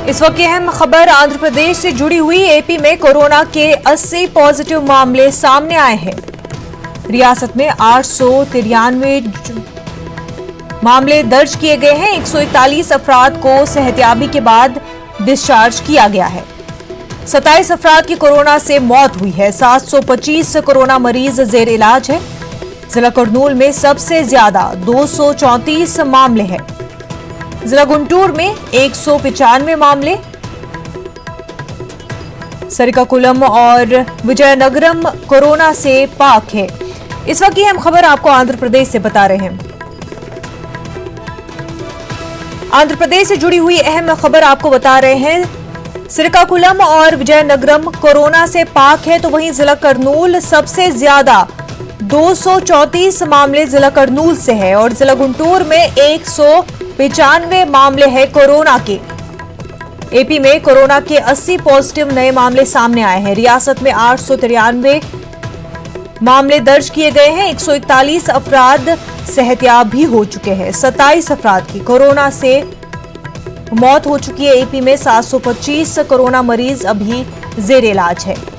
इस वक्त की अहम खबर आंध्र प्रदेश से जुड़ी हुई। एपी में कोरोना के 80 पॉजिटिव मामले सामने आए हैं। रियासत में 893 मामले दर्ज किए गए हैं। 141 अफराद को सेहतियाबी के बाद डिस्चार्ज किया गया है। 27 अफराद की कोरोना से मौत हुई है। 725 कोरोना मरीज जेर इलाज है। जिला कुरनूल में सबसे ज्यादा 234 मामले हैं। जिला गुंटूर में 195 मामले, श्रीकाकुलम और विजयनगरम कोरोना से पाक है। इस वक्त की हम खबर आपको आंध्र प्रदेश से बता रहे हैं। आंध्र प्रदेश से जुड़ी हुई अहम खबर आपको बता रहे हैं। श्रीकाकुलम और विजयनगरम कोरोना से पाक है, तो वहीं जिला करनूल सबसे ज्यादा 234 मामले जिला करनूल से है और जिला गुंटूर में 195 मामले हैं कोरोना के। एपी में कोरोना के 80 पॉजिटिव नए मामले सामने आए हैं। रियासत में 893 मामले दर्ज किए गए हैं। 141 अफराद सेहतियाब भी हो चुके हैं। 27 अफराद की कोरोना से मौत हो चुकी है। एपी में 725 कोरोना मरीज अभी जेर इलाज है।